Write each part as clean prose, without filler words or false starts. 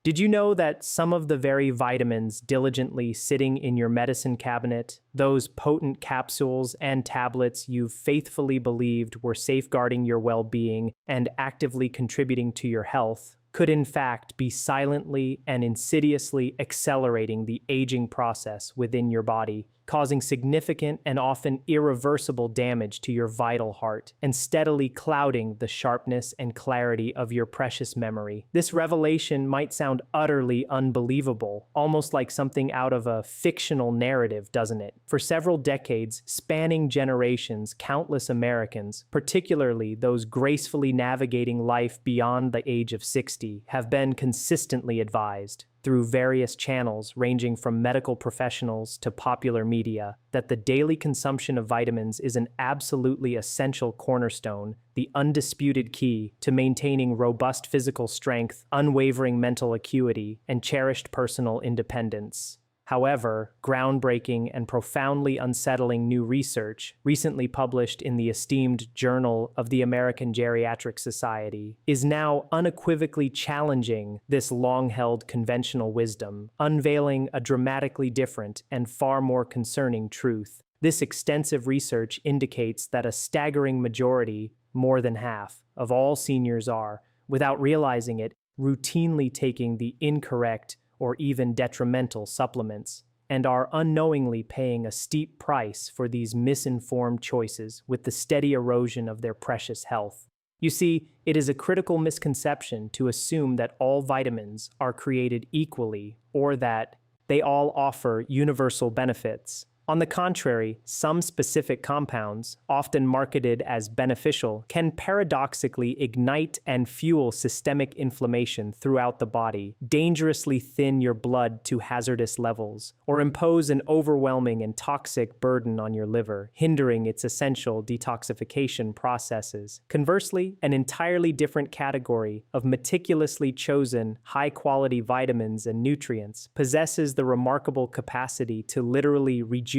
Did you know that some of the very vitamins diligently sitting in your medicine cabinet, those potent capsules and tablets you faithfully believed were safeguarding your well-being and actively contributing to your health, could in fact be silently and insidiously accelerating the aging process within your body, causing significant and often irreversible damage to your vital heart and steadily clouding the sharpness and clarity of your precious memory? This revelation might sound utterly unbelievable, almost like something out of a fictional narrative, doesn't it? For several decades, spanning generations, countless Americans, particularly those gracefully navigating life beyond the age of 60, have been consistently advised, through various channels ranging from medical professionals to popular media, that the daily consumption of vitamins is an absolutely essential cornerstone, the undisputed key to maintaining robust physical strength, unwavering mental acuity, and cherished personal independence. However, groundbreaking and profoundly unsettling new research, recently published in the esteemed Journal of the American Geriatric Society, is now unequivocally challenging this long-held conventional wisdom, unveiling a dramatically different and far more concerning truth. This extensive research indicates that a staggering majority, more than half, of all seniors are, without realizing it, routinely taking the incorrect or even detrimental supplements, and are unknowingly paying a steep price for these misinformed choices with the steady erosion of their precious health. You see, it is a critical misconception to assume that all vitamins are created equally or that they all offer universal benefits. On the contrary, some specific compounds, often marketed as beneficial, can paradoxically ignite and fuel systemic inflammation throughout the body, dangerously thin your blood to hazardous levels, or impose an overwhelming and toxic burden on your liver, hindering its essential detoxification processes. Conversely, an entirely different category of meticulously chosen, high-quality vitamins and nutrients possesses the remarkable capacity to literally rejuvenate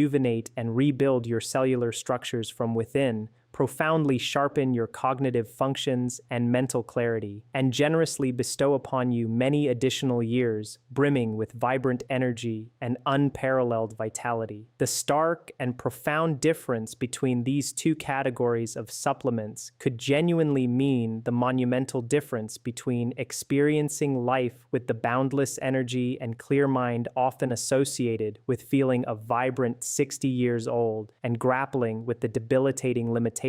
and rebuild your cellular structures from within, profoundly sharpen your cognitive functions and mental clarity, and generously bestow upon you many additional years, brimming with vibrant energy and unparalleled vitality. The stark and profound difference between these two categories of supplements could genuinely mean the monumental difference between experiencing life with the boundless energy and clear mind often associated with feeling a vibrant 60 years old and grappling with the debilitating limitations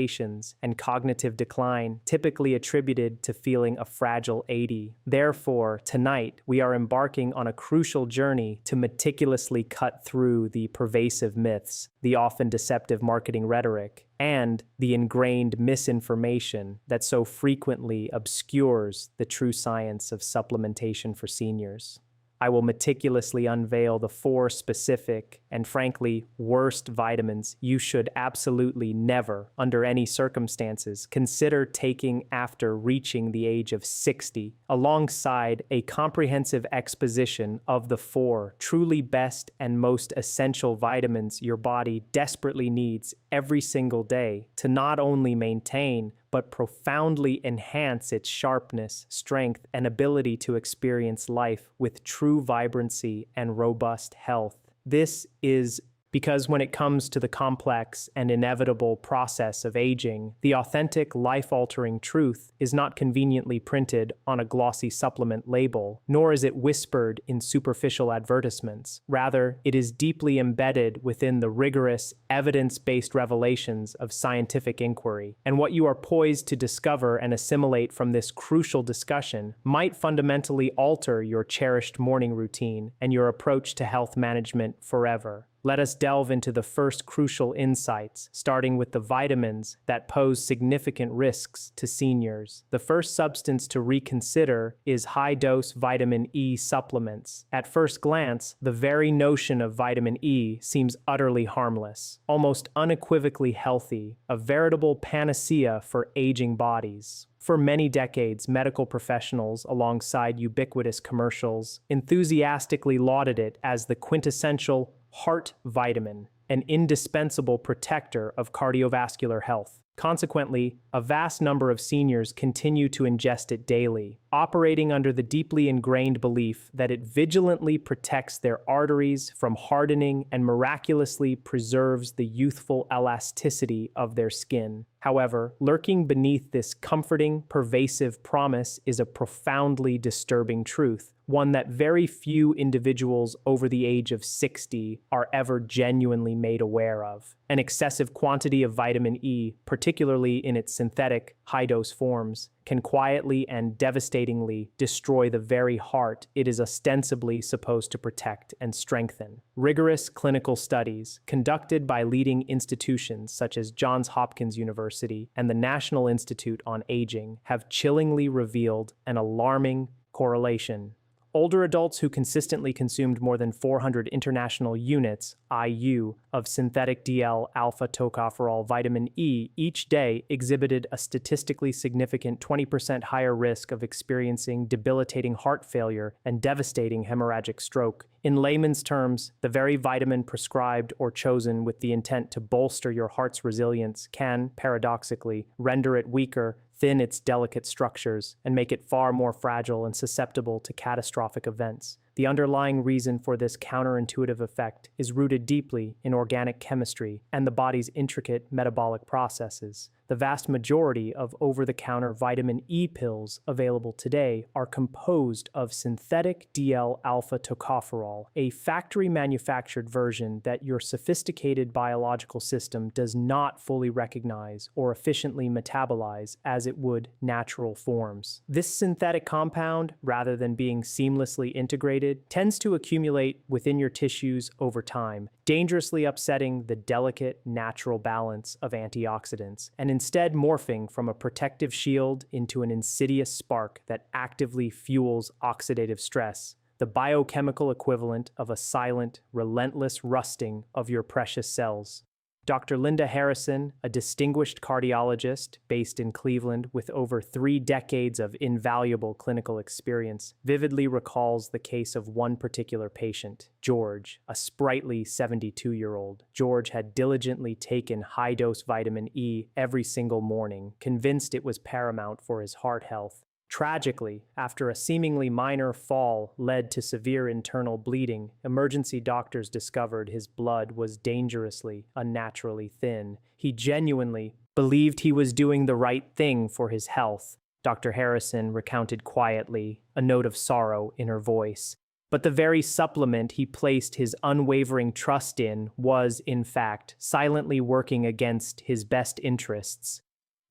and cognitive decline typically attributed to feeling a fragile 80. Therefore, tonight, we are embarking on a crucial journey to meticulously cut through the pervasive myths, the often deceptive marketing rhetoric, and the ingrained misinformation that so frequently obscures the true science of supplementation for seniors. I will meticulously unveil the 4 specific and frankly worst vitamins you should absolutely never, under any circumstances, consider taking after reaching the age of 60, alongside a comprehensive exposition of the 4 truly best and most essential vitamins your body desperately needs every single day to not only maintain but profoundly enhance its sharpness, strength, and ability to experience life with true vibrancy and robust health. This is because when it comes to the complex and inevitable process of aging, the authentic, life-altering truth is not conveniently printed on a glossy supplement label, nor is it whispered in superficial advertisements. Rather, it is deeply embedded within the rigorous, evidence-based revelations of scientific inquiry. And what you are poised to discover and assimilate from this crucial discussion might fundamentally alter your cherished morning routine and your approach to health management forever. Let us delve into the first crucial insights, starting with the vitamins that pose significant risks to seniors. The first substance to reconsider is high-dose vitamin E supplements. At first glance, the very notion of vitamin E seems utterly harmless, almost unequivocally healthy, a veritable panacea for aging bodies. For many decades, medical professionals, alongside ubiquitous commercials, enthusiastically lauded it as the quintessential heart vitamin, an indispensable protector of cardiovascular health. Consequently, a vast number of seniors continue to ingest it daily, operating under the deeply ingrained belief that it vigilantly protects their arteries from hardening and miraculously preserves the youthful elasticity of their skin. However, lurking beneath this comforting, pervasive promise is a profoundly disturbing truth, one that very few individuals over the age of 60 are ever genuinely made aware of. An excessive quantity of vitamin E, particularly in its synthetic, high-dose forms, can quietly and devastatingly destroy the very heart it is ostensibly supposed to protect and strengthen. Rigorous clinical studies conducted by leading institutions such as Johns Hopkins University and the National Institute on Aging have chillingly revealed an alarming correlation. Older adults who consistently consumed more than 400 international units, IU, of synthetic DL-alpha tocopherol vitamin E each day exhibited a statistically significant 20% higher risk of experiencing debilitating heart failure and devastating hemorrhagic stroke. In layman's terms, the very vitamin prescribed or chosen with the intent to bolster your heart's resilience can, paradoxically, render it weaker, thin its delicate structures, and make it far more fragile and susceptible to catastrophic events. The underlying reason for this counterintuitive effect is rooted deeply in organic chemistry and the body's intricate metabolic processes. The vast majority of over-the-counter vitamin E pills available today are composed of synthetic DL-alpha tocopherol, a factory-manufactured version that your sophisticated biological system does not fully recognize or efficiently metabolize as it would natural forms. This synthetic compound, rather than being seamlessly integrated, tends to accumulate within your tissues over time, dangerously upsetting the delicate natural balance of antioxidants, and instead morphing from a protective shield into an insidious spark that actively fuels oxidative stress, the biochemical equivalent of a silent, relentless rusting of your precious cells. Dr. Linda Harrison, a distinguished cardiologist based in Cleveland with over 3 decades of invaluable clinical experience, vividly recalls the case of one particular patient, George, a sprightly 72-year-old. George had diligently taken high-dose vitamin E every single morning, convinced it was paramount for his heart health. Tragically, after a seemingly minor fall led to severe internal bleeding, emergency doctors discovered his blood was dangerously, unnaturally thin. He genuinely believed he was doing the right thing for his health, Dr. Harrison recounted quietly, a note of sorrow in her voice. But the very supplement he placed his unwavering trust in was, in fact, silently working against his best interests.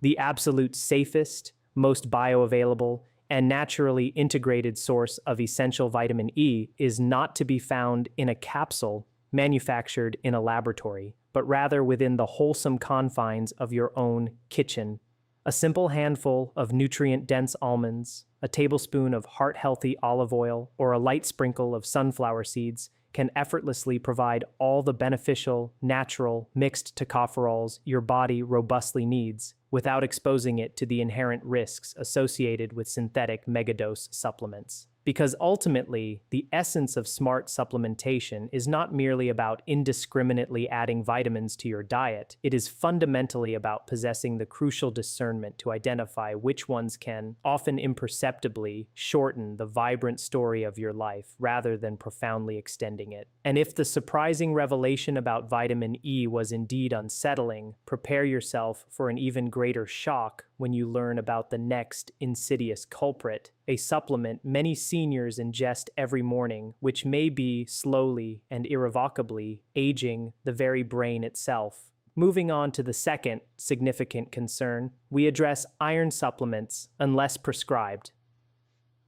The absolute safest, most bioavailable, and naturally integrated source of essential vitamin E is not to be found in a capsule manufactured in a laboratory, but rather within the wholesome confines of your own kitchen. A simple handful of nutrient-dense almonds, a tablespoon of heart-healthy olive oil, or a light sprinkle of sunflower seeds can effortlessly provide all the beneficial, natural, mixed tocopherols your body robustly needs, without exposing it to the inherent risks associated with synthetic megadose supplements. Because ultimately, the essence of smart supplementation is not merely about indiscriminately adding vitamins to your diet. It is fundamentally about possessing the crucial discernment to identify which ones can, often imperceptibly, shorten the vibrant story of your life rather than profoundly extending it. And if the surprising revelation about vitamin E was indeed unsettling, prepare yourself for an even greater shock when you learn about the next insidious culprit, a supplement many seniors ingest every morning, which may be slowly and irrevocably aging the very brain itself. Moving on to the second significant concern, we address iron supplements unless prescribed.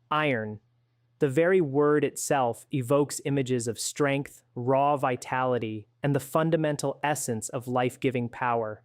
Iron. The very word itself evokes images of strength, raw vitality, and the fundamental essence of life-giving power.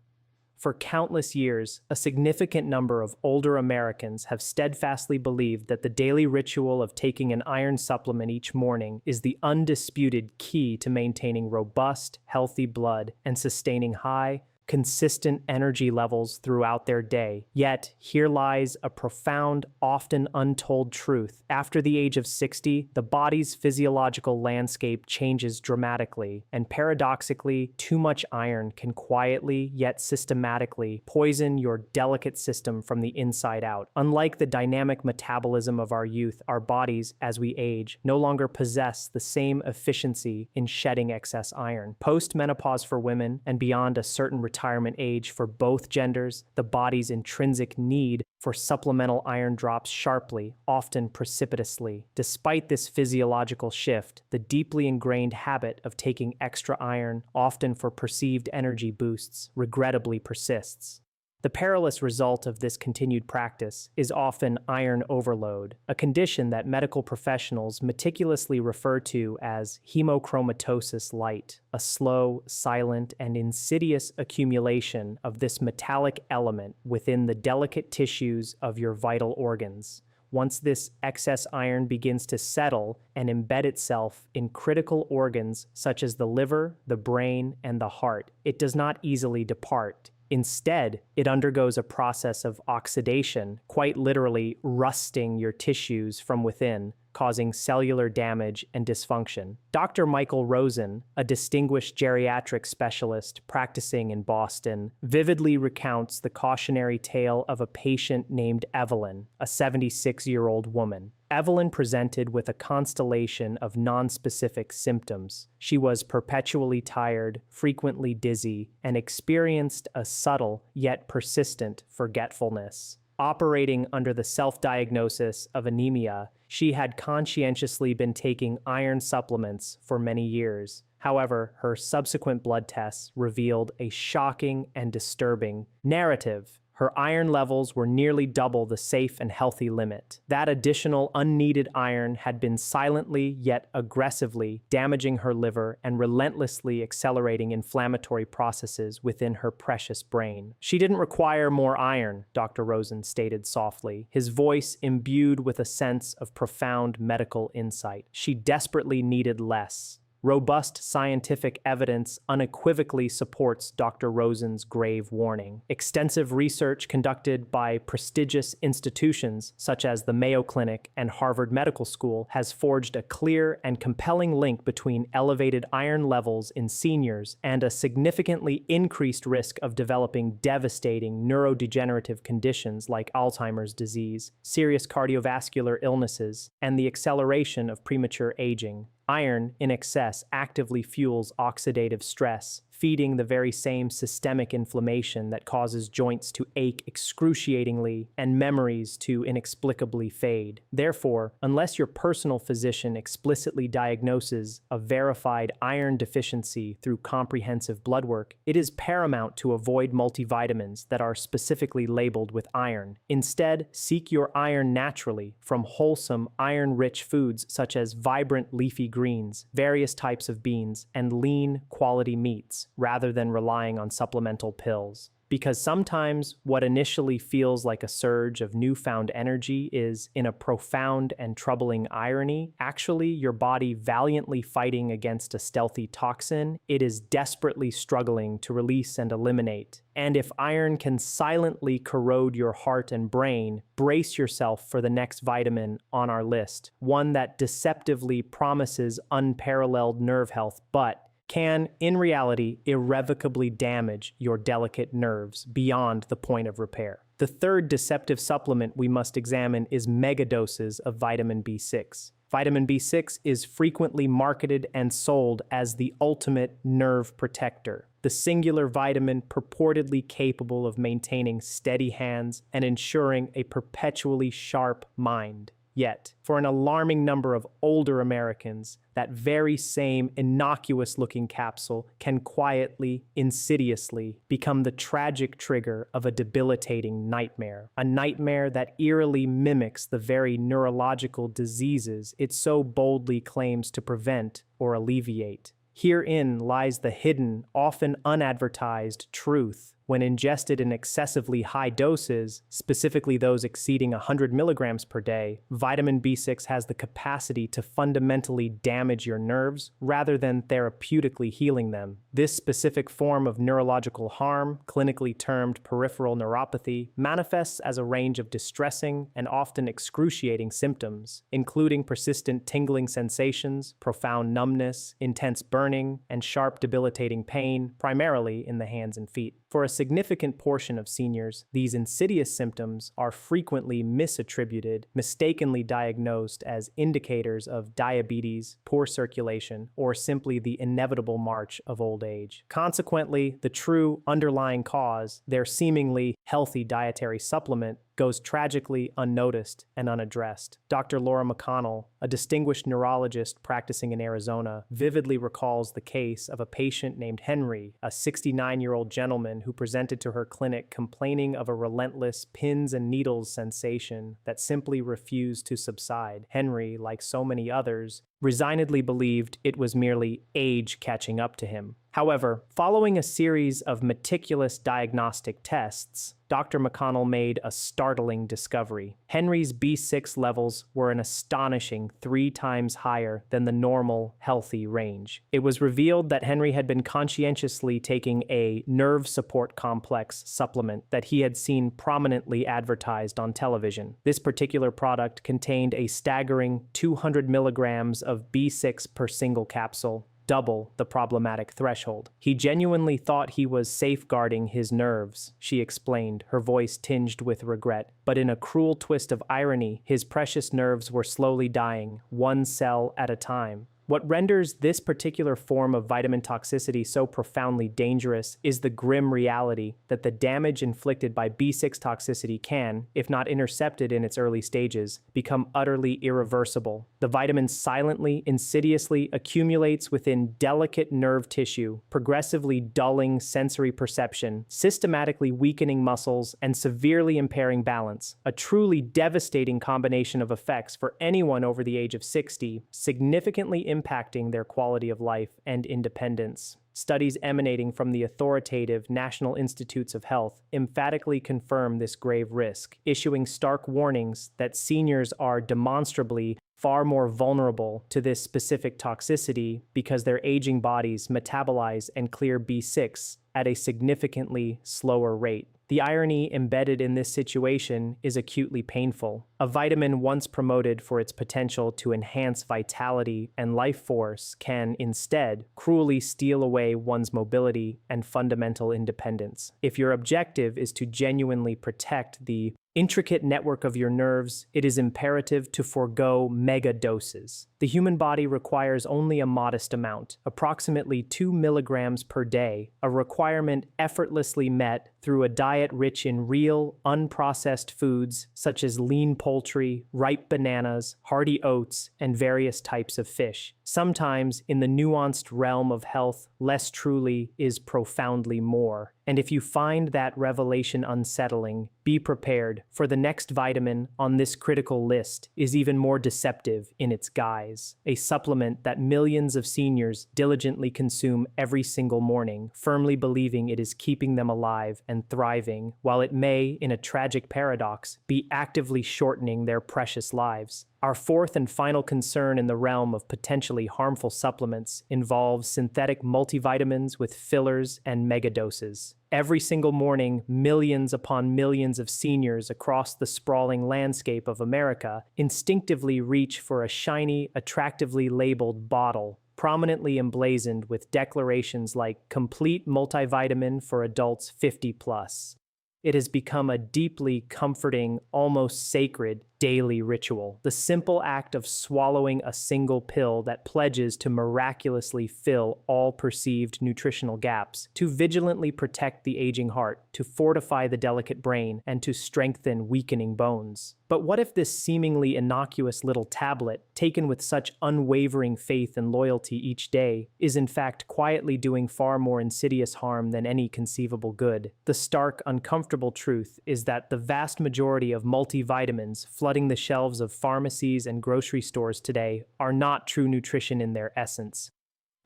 For countless years, a significant number of older Americans have steadfastly believed that the daily ritual of taking an iron supplement each morning is the undisputed key to maintaining robust, healthy blood and sustaining high, consistent energy levels throughout their day. Yet, here lies a profound, often untold truth. After the age of 60, the body's physiological landscape changes dramatically, and paradoxically, too much iron can quietly yet systematically poison your delicate system from the inside out. Unlike the dynamic metabolism of our youth, our bodies, as we age, no longer possess the same efficiency in shedding excess iron. Post-menopause for women, and beyond a certain retirement age for both genders, the body's intrinsic need for supplemental iron drops sharply, often precipitously. Despite this physiological shift, the deeply ingrained habit of taking extra iron, often for perceived energy boosts, regrettably persists. The perilous result of this continued practice is often iron overload, a condition that medical professionals meticulously refer to as hemochromatosis light, a slow, silent, and insidious accumulation of this metallic element within the delicate tissues of your vital organs. Once this excess iron begins to settle and embed itself in critical organs such as the liver, the brain, and the heart, it does not easily depart. Instead, it undergoes a process of oxidation, quite literally rusting your tissues from within, causing cellular damage and dysfunction. Dr. Michael Rosen, a distinguished geriatric specialist practicing in Boston, vividly recounts the cautionary tale of a patient named Evelyn, a 76-year-old woman. Evelyn presented with a constellation of nonspecific symptoms. She was perpetually tired, frequently dizzy, and experienced a subtle yet persistent forgetfulness. Operating under the self-diagnosis of anemia, she had conscientiously been taking iron supplements for many years. However, her subsequent blood tests revealed a shocking and disturbing narrative. Her iron levels were nearly double the safe and healthy limit. That additional unneeded iron had been silently yet aggressively damaging her liver and relentlessly accelerating inflammatory processes within her precious brain. She didn't require more iron, Dr. Rosen stated softly, his voice imbued with a sense of profound medical insight. She desperately needed less. Robust scientific evidence unequivocally supports Dr. Rosen's grave warning. Extensive research conducted by prestigious institutions such as the Mayo Clinic and Harvard Medical School has forged a clear and compelling link between elevated iron levels in seniors and a significantly increased risk of developing devastating neurodegenerative conditions like Alzheimer's disease, serious cardiovascular illnesses, and the acceleration of premature aging. Iron, in excess, actively fuels oxidative stress, feeding the very same systemic inflammation that causes joints to ache excruciatingly and memories to inexplicably fade. Therefore, unless your personal physician explicitly diagnoses a verified iron deficiency through comprehensive blood work, it is paramount to avoid multivitamins that are specifically labeled with iron. Instead, seek your iron naturally from wholesome, iron-rich foods such as vibrant leafy greens, various types of beans, and lean, quality meats, rather than relying on supplemental pills. Because sometimes what initially feels like a surge of newfound energy is, in a profound and troubling irony, actually your body valiantly fighting against a stealthy toxin it is desperately struggling to release and eliminate. And if iron can silently corrode your heart and brain, brace yourself for the next vitamin on our list, one that deceptively promises unparalleled nerve health, but can, in reality, irrevocably damage your delicate nerves beyond the point of repair. The third deceptive supplement we must examine is megadoses of vitamin B6. Vitamin B6 is frequently marketed and sold as the ultimate nerve protector, the singular vitamin purportedly capable of maintaining steady hands and ensuring a perpetually sharp mind. Yet, for an alarming number of older Americans, that very same innocuous-looking capsule can quietly, insidiously become the tragic trigger of a debilitating nightmare. A nightmare that eerily mimics the very neurological diseases it so boldly claims to prevent or alleviate. Herein lies the hidden, often unadvertised truth. When ingested in excessively high doses, specifically those exceeding 100 milligrams per day, vitamin B6 has the capacity to fundamentally damage your nerves rather than therapeutically healing them. This specific form of neurological harm, clinically termed peripheral neuropathy, manifests as a range of distressing and often excruciating symptoms, including persistent tingling sensations, profound numbness, intense burning, and sharp debilitating pain, primarily in the hands and feet. For a significant portion of seniors, these insidious symptoms are frequently misattributed, mistakenly diagnosed as indicators of diabetes, poor circulation, or simply the inevitable march of old age. Consequently, the true underlying cause, their seemingly healthy dietary supplement, goes tragically unnoticed and unaddressed. Dr. Laura McConnell, a distinguished neurologist practicing in Arizona, vividly recalls the case of a patient named Henry, a 69-year-old gentleman who presented to her clinic complaining of a relentless pins and needles sensation that simply refused to subside. Henry, like so many others, resignedly believed it was merely age catching up to him. However, following a series of meticulous diagnostic tests, Dr. McConnell made a startling discovery. Henry's B6 levels were an astonishing 3 times higher than the normal, healthy range. It was revealed that Henry had been conscientiously taking a nerve support complex supplement that he had seen prominently advertised on television. This particular product contained a staggering 200 milligrams of B6 per single capsule, double the problematic threshold. He genuinely thought he was safeguarding his nerves, she explained, her voice tinged with regret. But in a cruel twist of irony, his precious nerves were slowly dying, one cell at a time. What renders this particular form of vitamin toxicity so profoundly dangerous is the grim reality that the damage inflicted by B6 toxicity can, if not intercepted in its early stages, become utterly irreversible. The vitamin silently, insidiously accumulates within delicate nerve tissue, progressively dulling sensory perception, systematically weakening muscles, and severely impairing balance. A truly devastating combination of effects for anyone over the age of 60, significantly impacting their quality of life and independence. Studies emanating from the authoritative National Institutes of Health emphatically confirm this grave risk, issuing stark warnings that seniors are demonstrably far more vulnerable to this specific toxicity because their aging bodies metabolize and clear B6 at a significantly slower rate. The irony embedded in this situation is acutely painful. A vitamin once promoted for its potential to enhance vitality and life force can, instead, cruelly steal away one's mobility and fundamental independence. If your objective is to genuinely protect the intricate network of your nerves, it is imperative to forego mega doses. The human body requires only a modest amount, approximately 2 milligrams per day, a requirement effortlessly met through a diet rich in real, unprocessed foods such as lean poultry, ripe bananas, hearty oats, and various types of fish. Sometimes, in the nuanced realm of health, less truly is profoundly more. And if you find that revelation unsettling, be prepared, for the next vitamin on this critical list is even more deceptive in its guise. A supplement that millions of seniors diligently consume every single morning, firmly believing it is keeping them alive and thriving, while it may, in a tragic paradox, be actively shortening their precious lives. Our fourth and final concern in the realm of potentially harmful supplements involves synthetic multivitamins with fillers and megadoses. Every single morning, millions upon millions of seniors across the sprawling landscape of America instinctively reach for a shiny, attractively labeled bottle, prominently emblazoned with declarations like complete multivitamin for adults 50 plus. It has become a deeply comforting, almost sacred daily ritual. The simple act of swallowing a single pill that pledges to miraculously fill all perceived nutritional gaps, to vigilantly protect the aging heart, to fortify the delicate brain, and to strengthen weakening bones. But what if this seemingly innocuous little tablet, taken with such unwavering faith and loyalty each day, is in fact quietly doing far more insidious harm than any conceivable good? The stark, uncomfortable truth is that the vast majority of multivitamins flooding the shelves of pharmacies and grocery stores today are not true nutrition in their essence.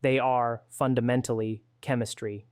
They are, fundamentally, chemistry.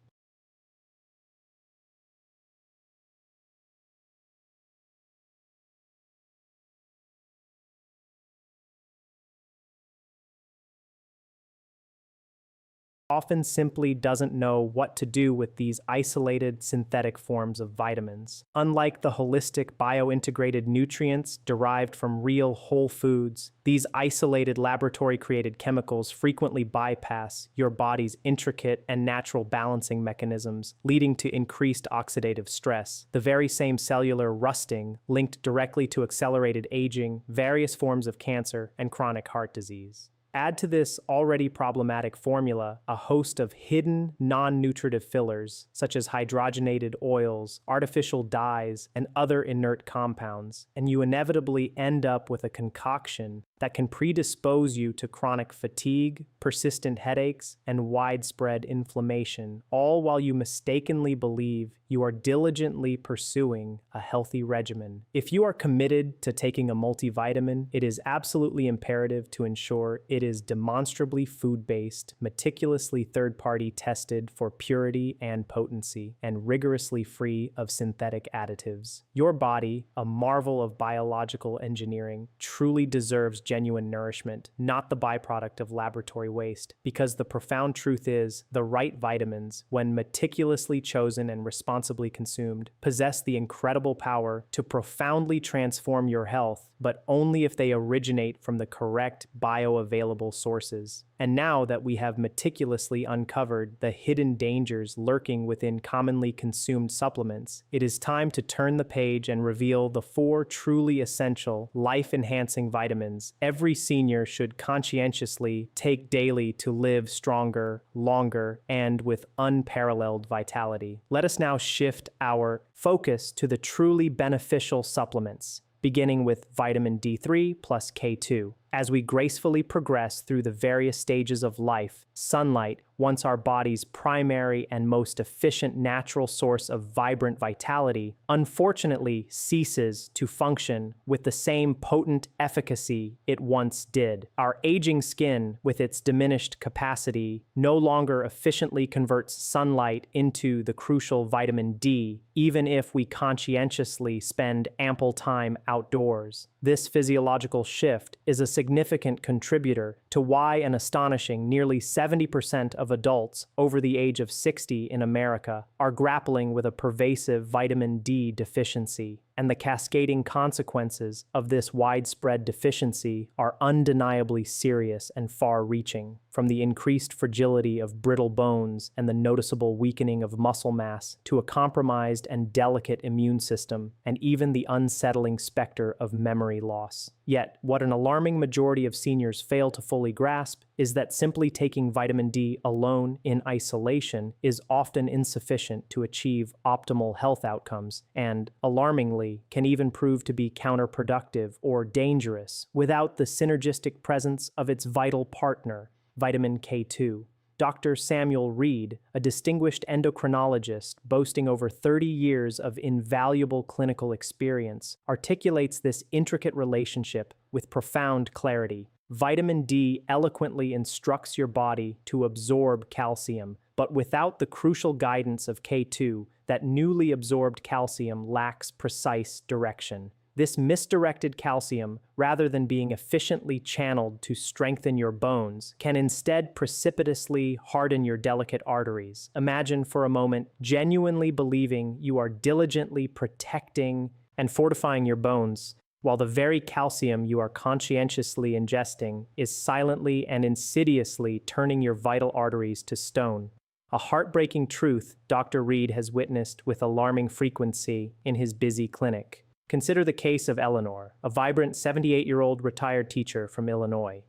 often simply doesn't know what to do with these isolated synthetic forms of vitamins. Unlike the holistic biointegrated nutrients derived from real whole foods, these isolated laboratory-created chemicals frequently bypass your body's intricate and natural balancing mechanisms, leading to increased oxidative stress, the very same cellular rusting linked directly to accelerated aging, various forms of cancer, and chronic heart disease. Add to this already problematic formula a host of hidden, non-nutritive fillers, such as hydrogenated oils, artificial dyes, and other inert compounds, and you inevitably end up with a concoction that can predispose you to chronic fatigue, persistent headaches, and widespread inflammation, all while you mistakenly believe you are diligently pursuing a healthy regimen. If you are committed to taking a multivitamin, it is absolutely imperative to ensure it is demonstrably food-based, meticulously third-party tested for purity and potency, and rigorously free of synthetic additives. Your body, a marvel of biological engineering, truly deserves genuine nourishment, not the byproduct of laboratory waste, because the profound truth is, the right vitamins, when meticulously chosen and responsibly consumed, possess the incredible power to profoundly transform your health, but only if they originate from the correct bioavailable sources. And now that we have meticulously uncovered the hidden dangers lurking within commonly consumed supplements, it is time to turn the page and reveal the 4 truly essential, life-enhancing vitamins every senior should conscientiously take daily to live stronger, longer, and with unparalleled vitality. Let us now shift our focus to the truly beneficial supplements, beginning with vitamin D3 plus K2. As we gracefully progress through the various stages of life, sunlight, once our body's primary and most efficient natural source of vibrant vitality, unfortunately ceases to function with the same potent efficacy it once did. Our aging skin, with its diminished capacity, no longer efficiently converts sunlight into the crucial vitamin D, even if we conscientiously spend ample time outdoors. This physiological shift is a significant contributor to why an astonishing nearly 70% of adults over the age of 60 in America are grappling with a pervasive vitamin D deficiency, and the cascading consequences of this widespread deficiency are undeniably serious and far-reaching, from the increased fragility of brittle bones and the noticeable weakening of muscle mass to a compromised and delicate immune system, and even the unsettling specter of memory loss. Yet, what an alarming majority of seniors fail to fully grasp is that simply taking vitamin D alone in isolation is often insufficient to achieve optimal health outcomes, and, alarmingly, can even prove to be counterproductive or dangerous without the synergistic presence of its vital partner, vitamin K2. Dr. Samuel Reed, a distinguished endocrinologist boasting over 30 years of invaluable clinical experience, articulates this intricate relationship with profound clarity. Vitamin D eloquently instructs your body to absorb calcium, but without the crucial guidance of K2, that newly absorbed calcium lacks precise direction. This misdirected calcium, rather than being efficiently channeled to strengthen your bones, can instead precipitously harden your delicate arteries. Imagine for a moment genuinely believing you are diligently protecting and fortifying your bones, while the very calcium you are conscientiously ingesting is silently and insidiously turning your vital arteries to stone. A heartbreaking truth Dr. Reed has witnessed with alarming frequency in his busy clinic. Consider the case of Eleanor, a vibrant 78-year-old retired teacher from Illinois.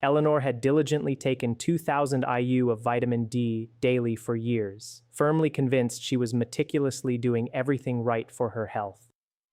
Eleanor had diligently taken 2,000 IU of vitamin D daily for years, firmly convinced she was meticulously doing everything right for her health.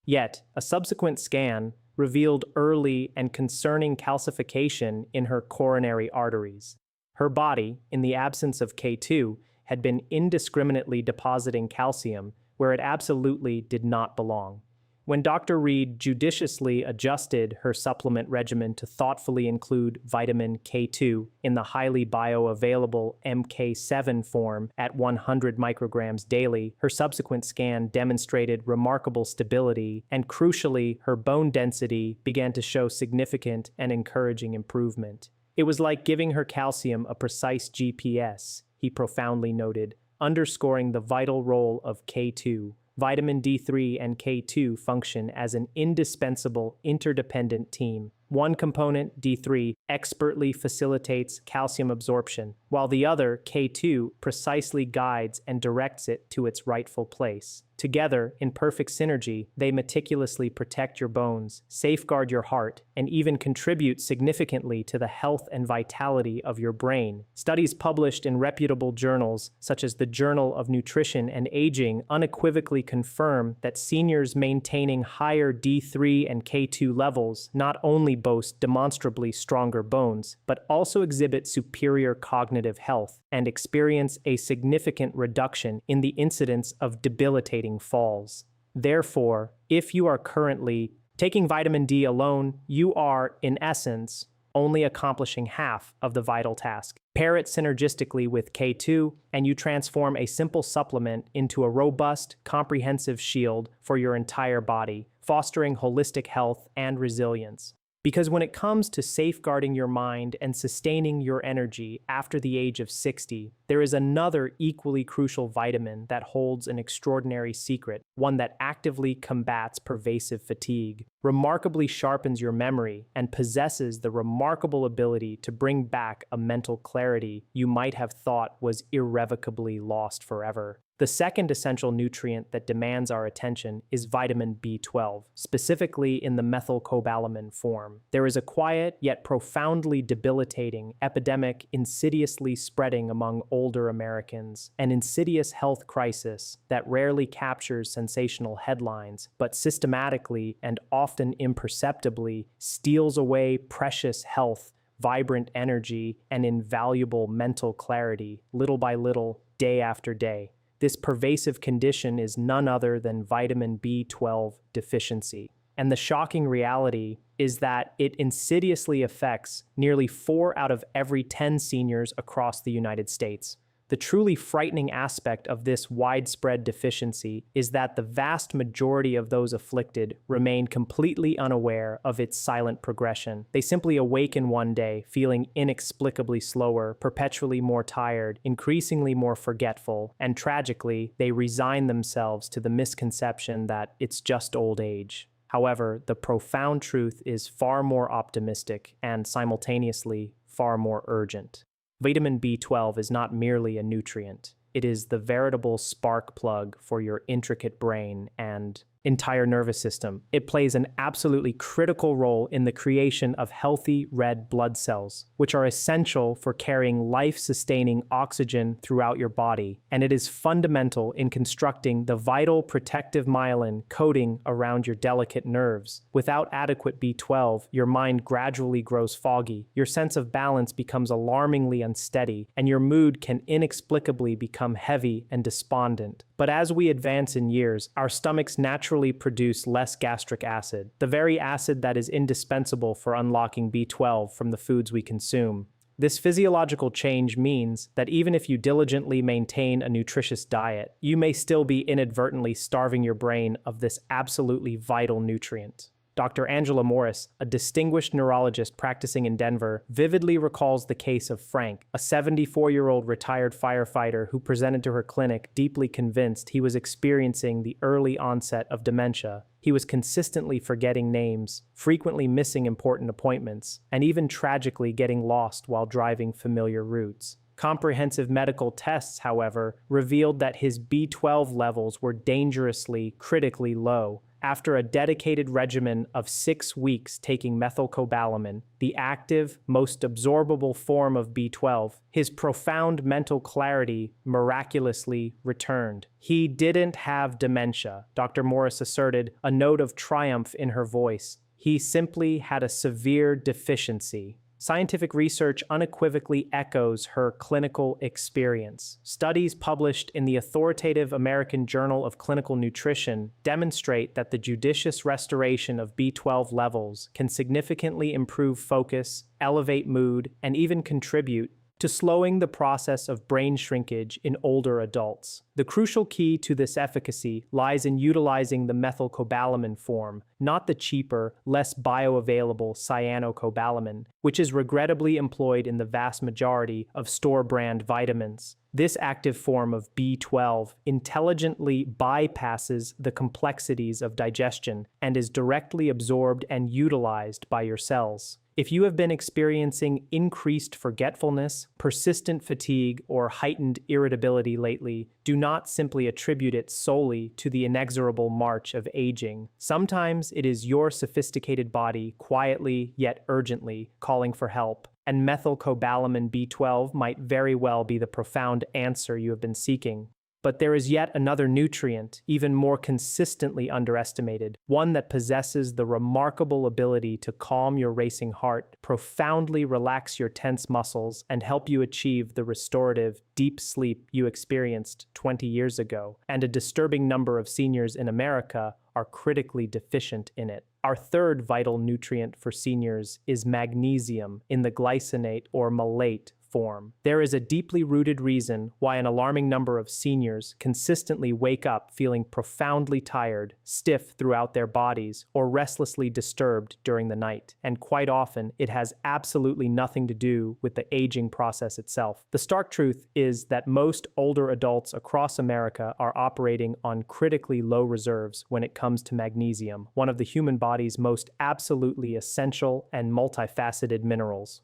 Yet, a subsequent scan revealed early and concerning calcification in her coronary arteries. Her body, in the absence of K2, had been indiscriminately depositing calcium where it absolutely did not belong. When Dr. Reed judiciously adjusted her supplement regimen to thoughtfully include vitamin K2 in the highly bioavailable MK7 form at 100 micrograms daily, her subsequent scan demonstrated remarkable stability, and crucially, her bone density began to show significant and encouraging improvement. It was like giving her calcium a precise GPS, he profoundly noted, underscoring the vital role of K2. Vitamin D3 and K2 function as an indispensable interdependent team. One component, D3, expertly facilitates calcium absorption, while the other, K2, precisely guides and directs it to its rightful place. Together, in perfect synergy, they meticulously protect your bones, safeguard your heart, and even contribute significantly to the health and vitality of your brain. Studies published in reputable journals, such as the Journal of Nutrition and Aging, unequivocally confirm that seniors maintaining higher D3 and K2 levels not only boast demonstrably stronger bones, but also exhibit superior cognitive health and experience a significant reduction in the incidence of debilitating falls. Therefore, if you are currently taking vitamin D alone, you are, in essence, only accomplishing half of the vital task. Pair it synergistically with K2, and you transform a simple supplement into a robust, comprehensive shield for your entire body, fostering holistic health and resilience. Because when it comes to safeguarding your mind and sustaining your energy after the age of 60, there is another equally crucial vitamin that holds an extraordinary secret, one that actively combats pervasive fatigue, remarkably sharpens your memory, and possesses the remarkable ability to bring back a mental clarity you might have thought was irrevocably lost forever. The second essential nutrient that demands our attention is vitamin B12, specifically in the methylcobalamin form. There is a quiet yet profoundly debilitating epidemic insidiously spreading among older Americans, an insidious health crisis that rarely captures sensational headlines, but systematically and often imperceptibly steals away precious health, vibrant energy, and invaluable mental clarity, little by little, day after day. This pervasive condition is none other than vitamin B12 deficiency. And the shocking reality is that it insidiously affects nearly 4 out of every 10 seniors across the United States. The truly frightening aspect of this widespread deficiency is that the vast majority of those afflicted remain completely unaware of its silent progression. They simply awaken one day feeling inexplicably slower, perpetually more tired, increasingly more forgetful, and tragically, they resign themselves to the misconception that it's just old age. However, the profound truth is far more optimistic and simultaneously far more urgent. Vitamin B12 is not merely a nutrient. It is the veritable spark plug for your intricate brain and entire nervous system. It plays an absolutely critical role in the creation of healthy red blood cells, which are essential for carrying life-sustaining oxygen throughout your body, and it is fundamental in constructing the vital protective myelin coating around your delicate nerves. Without adequate B12, your mind gradually grows foggy, your sense of balance becomes alarmingly unsteady, and your mood can inexplicably become heavy and despondent. But as we advance in years, our stomachs naturally produce less gastric acid, the very acid that is indispensable for unlocking B12 from the foods we consume. This physiological change means that even if you diligently maintain a nutritious diet, you may still be inadvertently starving your brain of this absolutely vital nutrient. Dr. Angela Morris, a distinguished neurologist practicing in Denver, vividly recalls the case of Frank, a 74-year-old retired firefighter who presented to her clinic deeply convinced he was experiencing the early onset of dementia. He was consistently forgetting names, frequently missing important appointments, and even tragically getting lost while driving familiar routes. Comprehensive medical tests, however, revealed that his B12 levels were dangerously, critically low. After a dedicated regimen of 6 weeks taking methylcobalamin, the active, most absorbable form of B12, his profound mental clarity miraculously returned. He didn't have dementia, Dr. Morris asserted, a note of triumph in her voice. He simply had a severe deficiency. Scientific research unequivocally echoes her clinical experience. Studies published in the authoritative American Journal of Clinical Nutrition demonstrate that the judicious restoration of B12 levels can significantly improve focus, elevate mood, and even contribute to slowing the process of brain shrinkage in older adults. The crucial key to this efficacy lies in utilizing the methylcobalamin form, not the cheaper, less bioavailable cyanocobalamin, which is regrettably employed in the vast majority of store-brand vitamins. This active form of B12 intelligently bypasses the complexities of digestion and is directly absorbed and utilized by your cells. If you have been experiencing increased forgetfulness, persistent fatigue, or heightened irritability lately, do not simply attribute it solely to the inexorable march of aging. Sometimes it is your sophisticated body quietly yet urgently calling for help, and methylcobalamin B12 might very well be the profound answer you have been seeking. But there is yet another nutrient, even more consistently underestimated, one that possesses the remarkable ability to calm your racing heart, profoundly relax your tense muscles, and help you achieve the restorative, deep sleep you experienced 20 years ago. And a disturbing number of seniors in America are critically deficient in it. Our third vital nutrient for seniors is magnesium in the glycinate or malate form. There is a deeply rooted reason why an alarming number of seniors consistently wake up feeling profoundly tired, stiff throughout their bodies, or restlessly disturbed during the night. And quite often, it has absolutely nothing to do with the aging process itself. The stark truth is that most older adults across America are operating on critically low reserves when it comes to magnesium, one of the human body's most absolutely essential and multifaceted minerals.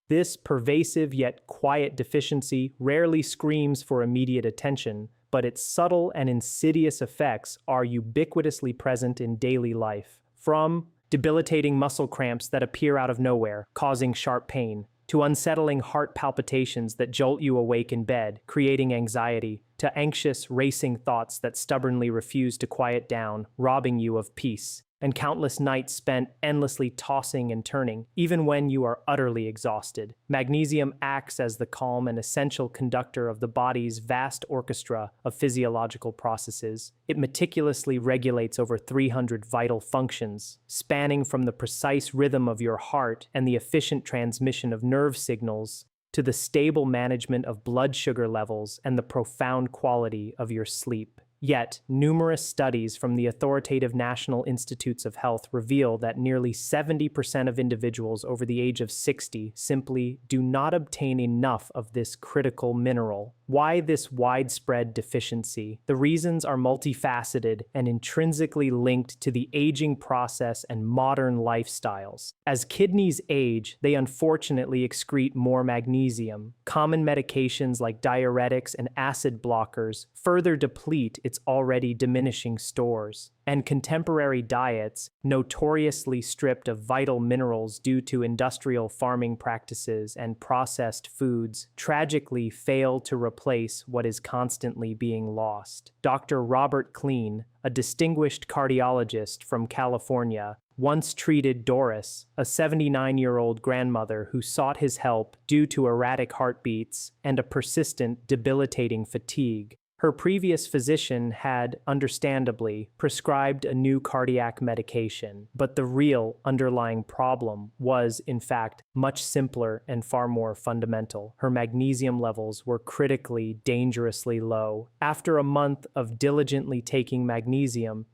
This pervasive yet quiet deficiency rarely screams for immediate attention, but its subtle and insidious effects are ubiquitously present in daily life. From debilitating muscle cramps that appear out of nowhere, causing sharp pain, to unsettling heart palpitations that jolt you awake in bed, creating anxiety, to anxious, racing thoughts that stubbornly refuse to quiet down, robbing you of peace, and countless nights spent endlessly tossing and turning, even when you are utterly exhausted. Magnesium acts as the calm and essential conductor of the body's vast orchestra of physiological processes. It meticulously regulates over 300 vital functions, spanning from the precise rhythm of your heart and the efficient transmission of nerve signals to the stable management of blood sugar levels and the profound quality of your sleep. Yet, numerous studies from the authoritative National Institutes of Health reveal that nearly 70% of individuals over the age of 60 simply do not obtain enough of this critical mineral. Why this widespread deficiency? The reasons are multifaceted and intrinsically linked to the aging process and modern lifestyles. As kidneys age, they unfortunately excrete more magnesium. Common medications like diuretics and acid blockers further deplete its already diminishing stores. And contemporary diets, notoriously stripped of vital minerals due to industrial farming practices and processed foods, tragically fail to replace what is constantly being lost. Dr. Robert Klein, a distinguished cardiologist from California, once treated Doris, a 79-year-old grandmother who sought his help due to erratic heartbeats and a persistent, debilitating fatigue. Her previous physician had, understandably, prescribed a new cardiac medication, but the real underlying problem was, in fact, much simpler and far more fundamental. Her magnesium levels were critically, dangerously low. After a month of diligently taking magnesium,